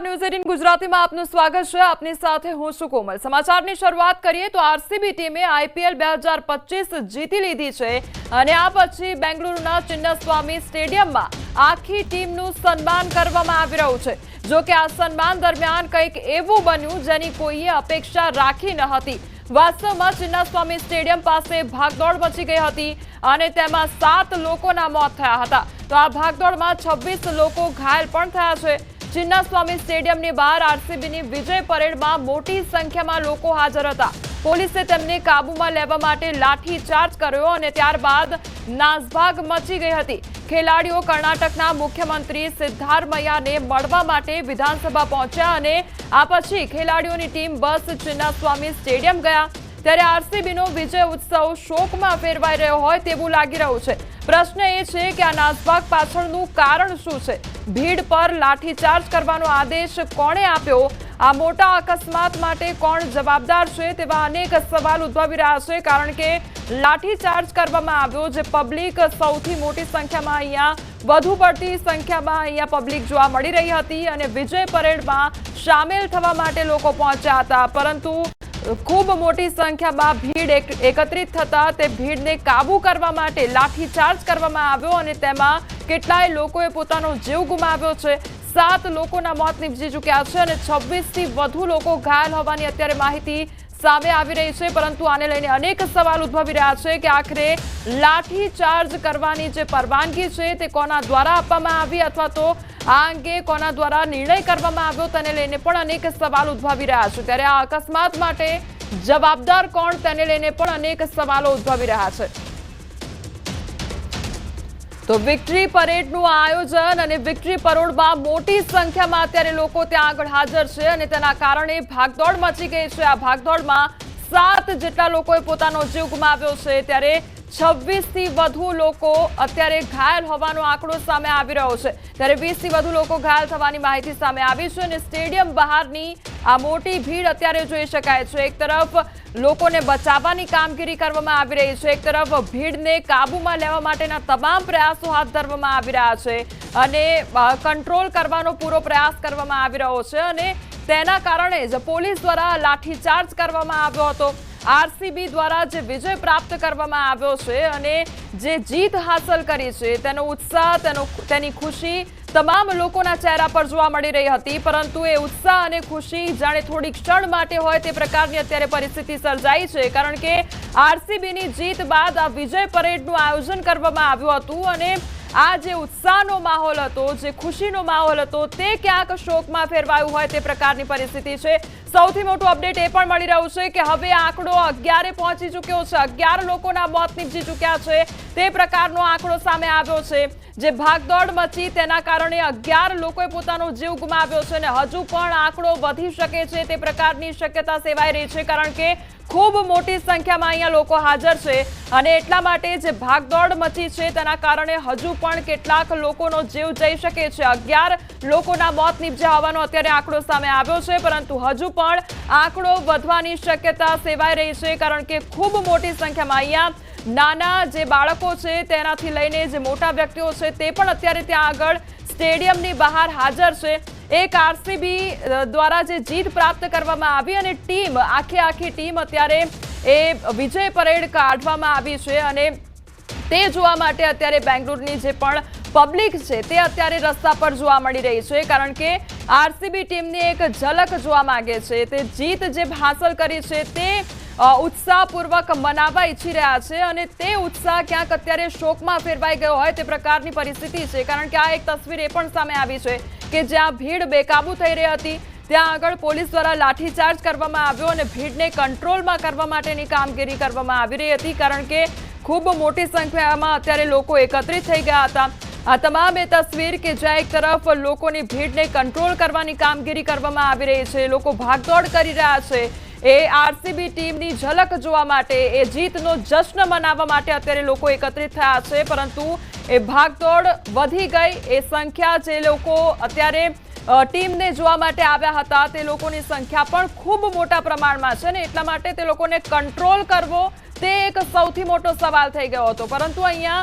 નમસ્કાર, ન્યૂઝ 18 ગુજરાતીમાં આપનું સ્વાગત છે। આપની સાથે હું છું કોમલ। સમાચારની શરૂઆત કરીએ તો આરસીબી ટીમે આઈપીએલ 2025 જીતી લીધી છે અને આ પછી બેંગલુરુના ચિન્નાસ્વામી સ્ટેડિયમમાં આખી ટીમનું સન્માન કરવામાં આવી રહ્યું છે। જો કે આ સન્માન દરમિયાન કંઈક એવું બન્યું જેની કોઈએ અપેક્ષા રાખી ન હતી। વાસ્તવમાં ચિન્નાસ્વામી સ્ટેડિયમ પાસે ભાગદોડ મચી ગઈ હતી અને તેમાં 7 લોકોના મોત થયા હતા। તો આ ભાગદોડમાં 26 લોકો ઘાયલ પણ થયા છે। ચિન્નાસ્વામી સ્ટેડિયમની બહાર આરસીબીની વિજય પરેડમાં મોટી સંખ્યામાં લોકો હાજર હતા। પોલીસે તેમને કાબૂમાં લેવા માટે લાઠીચાર્જ કર્યો અને ત્યારબાદ નાસભાગ મચી ગઈ હતી। ખેલાડીઓ કર્ણાટકના મુખ્યમંત્રી સિદ્ધારમૈયાને મળવા માટે વિધાનસભા પહોંચ્યા અને આ પછી ખેલાડીઓની ટીમ બસ ચિન્નાસ્વામી સ્ટેડિયમ ગયા। ત્યારે આરસીબીનો વિજય ઉત્સવ શોકમાં ફેરવાઈ રહ્યો હોય તેવું લાગી રહ્યું છે। પ્રશ્ન એ છે કે આ નાસભાગ પાછળનું કારણ શું છે? ભીડ પર લાઠીચાર્જ કરવાનો આદેશ કોણે આપ્યો? આ મોટા અકસ્માત માટે કોણ જવાબદાર છે? તેવા અનેક સવાલ ઉદ્ભવી રહ્યા છે, કારણ કે લાઠીચાર્જ કરવામાં આવ્યો જે પબ્લિક સૌથી મોટી સંખ્યામાં અહીંયા વધુ પડતી સંખ્યામાં અહીંયા પબ્લિક જોવા મળી રહી હતી અને વિજય પરેડમાં સામેલ થવા માટે લોકો પહોંચ્યા હતા, પરંતુ ખૂબ મોટી સંખ્યામાં ભીડ એકત્રિત થતા તે ભીડને કાબુ કરવા માટે લાઠીચાર્જ કરવામાં આવ્યો અને તેમાં કેટલાય લોકોએ પોતાનો જીવ ગુમાવ્યો છે। 7 લોકોના મોત નીપજી ચૂક્યા છે અને 26થી વધુ લોકો ઘાયલ હોવાની અત્યારે માહિતી સામે આવી રહી છે, પરંતુ આને લઈને અનેક સવાલ ઉદ્ભવી રહ્યા છે કે આખરે લાઠીચાર્જ કરવાની જે પરવાનગી છે તે કોના દ્વારા આપવામાં આવી અથવા તો આ અંગે કોના દ્વારા નિર્ણય કરવામાં આવ્યો તેને લઈને પણ અનેક સવાલ ઉદ્ભવી રહ્યા છે। ત્યારે આ અકસ્માત માટે જવાબદાર કોણ તેને લઈને પણ અનેક સવાલો ઉદ્ભવી રહ્યા છે। તો વિક્ટરી પરેડનું આયોજન અને વિક્ટરી પરેડમાં મોટી સંખ્યામાં અત્યારે લોકો ત્યાં આગળ હાજર છે અને તેના કારણે ભાગદોડ મચી ગઈ છે। આ ભાગદોડમાં 7 જેટલા લોકોએ પોતાનો જીવ ગુમાવ્યો છે, ત્યારે 26થી વધુ લોકો અત્યારે ઘાયલ હોવાનો આંકડો સામે આવી રહ્યો છે। ત્યારે 20થી વધુ લોકો ઘાયલ થવાની માહિતી સામે આવી છે અને સ્ટેડિયમ બહારની આ મોટી ભીડ અત્યારે જોઈ શકાય છે। એક તરફ લોકોને બચાવવાની કામગીરી કરવામાં આવી રહી છે, એક તરફ ભીડને કાબૂમાં લેવા માટેના તમામ પ્રયાસો હાથ ધરવામાં આવી રહ્યા છે અને કંટ્રોલ કરવાનો પૂરો પ્રયાસ કરવામાં આવી રહ્યો છે અને તેના કારણે જ પોલીસ દ્વારા લાઠીચાર્જ કરવામાં આવ્યો હતો। આરસીબી દ્વારા જે વિજય પ્રાપ્ત કરવામાં આવ્યો છે અને જે જીત હાંસલ કરી છે તેનો ઉત્સાહ તેની ખુશી તમામ લોકોના ચહેરા પર જોવા મળી રહી હતી, પરંતુ એ ઉત્સાહ અને ખુશી જાણે થોડી ક્ષણ માટે હોય તે પ્રકારની અત્યારે પરિસ્થિતિ સર્જાઈ છે, કારણ કે આરસીબીની જીત બાદ આ વિજય પરેડનું આયોજન કરવામાં આવ્યું હતું અને આ જે ઉત્સાહનો માહોલ હતો, જે ખુશીનો માહોલ હતો, તે ક્યાંક શોકમાં ફેરવાયું હોય તે પ્રકારની પરિસ્થિતિ છે। સૌથી મોટું અપડેટ એ પણ મળી રહ્યું છે કે હવે આંકડો 11 પહોંચી ચૂક્યો છે। 11 લોકોના મોત નીપજી ચૂક્યા છે તે પ્રકારનો આંકડો સામે આવ્યો છે। જે ભાગદોડ મચી તેના કારણે 11 લોકોએ પોતાનો જીવ ગુમાવ્યો છે અને હજુ પણ આંકડો વધી શકે છે તે પ્રકારની શક્યતા સેવાઈ રહી છે, કારણ કે ખૂબ મોટી સંખ્યામાં અહીંયા લોકો હાજર છે અને એટલા માટે જે ભાગદોડ મચી છે તેના કારણે હજુ પણ કેટલાક લોકોનો જીવ જઈ શકે છે। 11 લોકોના મોત નીપજ્યા હોવાનો અત્યારે આંકડો સામે આવ્યો છે, પરંતુ હજુ પણ આંકડો વધવાની શક્યતા સેવાઈ રહી છે, કારણ કે ખૂબ મોટી સંખ્યામાં અહીંયા નાના જે બાળકો છે તેનાથી લઈને જે મોટા વ્યક્તિઓ છે તે પણ અત્યારે ત્યાં આગળ સ્ટેડિયમની બહાર હાજર છે। એક આરસીબી દ્વારા જે જીત પ્રાપ્ત કરવામાં આવી અને ટીમ આખી ટીમ અત્યારે એ વિજય પરેડ કાઢવામાં આવી છે અને તે જોવા માટે અત્યારે બેંગલુરુની જે પણ પબ્લિક છે તે અત્યારે રસ્તા પર જોવા મળી રહી છે, કારણ કે આરસીબી ટીમની એક ઝલક જોવા માંગે છે। તે જીત જે હાંસલ કરી છે તે ઉત્સાહપૂર્વક મનાવવા ઈચ્છી રહ્યા છે અને તે ઉત્સાહ ક્યાંક અત્યારે શોકમાં ફેરવાઈ ગયો હોય તે પ્રકારની પરિસ્થિતિ છે, કારણ કે આ એક તસવીર એ પણ સામે આવી છે કે જ્યાં ભીડ બેકાબુ થઈ રહી હતી ત્યાં આગળ પોલીસ દ્વારા લાઠીચાર્જ કરવામાં આવ્યો અને ભીડને કંટ્રોલમાં કરવા માટેની કામગીરી કરવામાં આવી રહી હતી, કારણ કે ખૂબ મોટી સંખ્યામાં અત્યારે લોકો એકત્રિત થઈ ગયા હતા। આ તમામ એ તસવીર કે જ્યાં એક તરફ લોકોની ભીડને કંટ્રોલ કરવાની કામગીરી કરવામાં આવી રહી છે, લોકો ભાગદોડ કરી રહ્યા છે, એ આરસીબી ટીમની ઝલક જોવા માટે, એ જીતનો જશ્ન મનાવવા માટે અત્યારે લોકો એકત્રિત થયા છે, પરંતુ એ ભાગદોડ વધી ગઈ। એ સંખ્યા જે લોકો અત્યારે ટીમને જોવા માટે આવ્યા હતા તે લોકોની સંખ્યા પણ ખૂબ મોટા પ્રમાણમાં છે ને એટલા માટે તે લોકોને કંટ્રોલ કરવો તે એક સૌથી મોટો સવાલ થઈ ગયો હતો, પરંતુ અહીંયા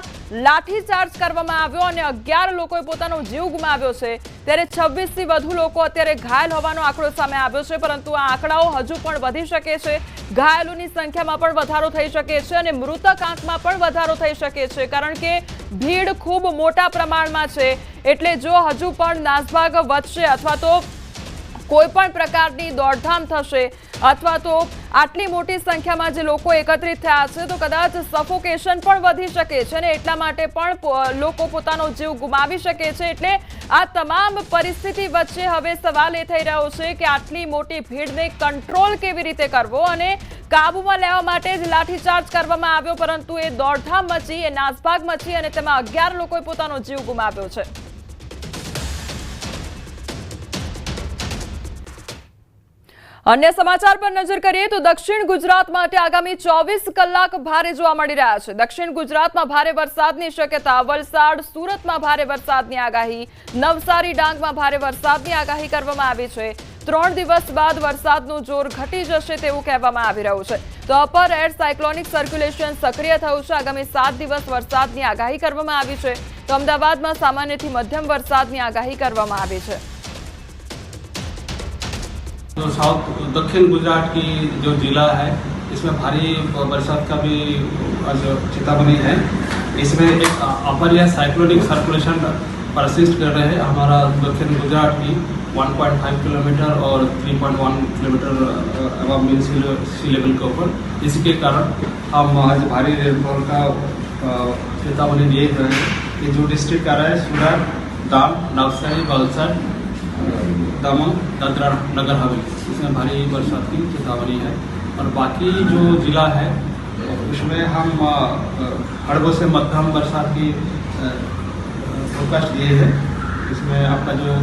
લાઠીચાર્જ કરવામાં આવ્યો અને 11 લોકોએ પોતાનો જીવ ગુમાવ્યો છે, ત્યારે 26 થી વધુ લોકો અત્યારે ઘાયલ હોવાનો આંકડો સામે આવ્યો છે, પરંતુ આ આંકડાઓ હજુ પણ વધી શકે છે, ઘાયલોની સંખ્યામાં પણ વધારો થઈ શકે છે અને મૃતક આંકમાં પણ વધારો થઈ શકે છે, કારણ કે ભીડ ખૂબ મોટા પ્રમાણમાં છે, એટલે જો હજુ પણ નાસભાગ વધશે અથવા તો કોઈ પણ પ્રકારની દોડધામ થશે અથવા તો આટલી મોટી સંખ્યામાં જે લોકો એકત્રિત થયા છે તો કદાચ સફોકેશન પણ વધી શકે છે અને એટલા માટે પણ લોકો પોતાનો જીવ ગુમાવી શકે છે। એટલે આ તમામ પરિસ્થિતિ વચ્ચે હવે સવાલ એ થઈ રહ્યો છે કે આટલી મોટી ભીડને કંટ્રોલ કેવી રીતે કરવો અને કાબૂમાં લેવા માટે જ લાઠીચાર્જ કરવામાં આવ્યો, પરંતુ એ દોડધામ મચી, એ નાસભાગ મચી અને તેમાં 11 લોકોએ પોતાનો જીવ ગુમાવ્યો છે। अन्य समाचार पर नजर करिए तो दक्षिण गुजरात माटे आगामी 24 कलाक भारे जोवा मळी रह्या छे। दक्षिण गुजरात में भारे वरसादनी शक्यता, वलसाड सूरत में भारे वरसादनी आगाही, नवसारी डांग में भारे वरसादनी आगाही करवामां आवी छे। 3 दिवस बाद वरसादनुं जोर घटी जशे तेवुं कहेवामां आवी रह्युं छे। तो अपर एयर साइक्लोनिक सर्क्युलेशन सक्रिय थयुं छे। आगामी 7 दिवस वरसादनी आगाही करवामां आवी छे। तो अमदावाद में सामान्यथी मध्यम वरसादनी आगाही करवामां आवी छे। तो साउथ दक्षिण गुजरात की जो जिला है इसमें भारी बरसात का भी चेतावनी है। इसमें एक अपर या साइक्लोनिक सर्कुलेशन परसिस्ट कर रहे हैं। हमारा दक्षिण गुजरात की 1.5 किलोमीटर और 3.1 किलोमीटर अबव मीन सी लेवल के ऊपर, इसके कारण हम आज भारी रेनफॉल का चेतावनी दिए हुए हैं। ये जो डिस्ट्रिक्ट आ रहा है सूरत, डांग, नवसारी, वलसाड, दमन, दादरा नगर हवेली, इसमें भारी बरसात की चेतावनी है। और बाकी जो जिला है उसमें हम हड़बों से मध्यम बरसात की फोरकास्ट दिए हैं। इसमें आपका जो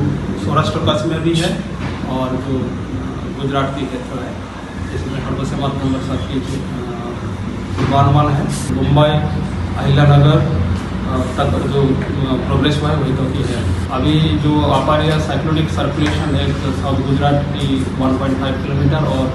सौराष्ट्र कच्छ में भी है और जो गुजरात की क्षेत्र है इसमें हड़बों से मध्यम बरसात की पूर्वानुमान है। मुंबई, अहिल्यानगर तक जो प्रोग्रेस हुआ है वही तो की है। अभी जो अपर या साइक्लोनिक सर्कुलेशन है साउथ गुजरात की 1.5 किलोमीटर और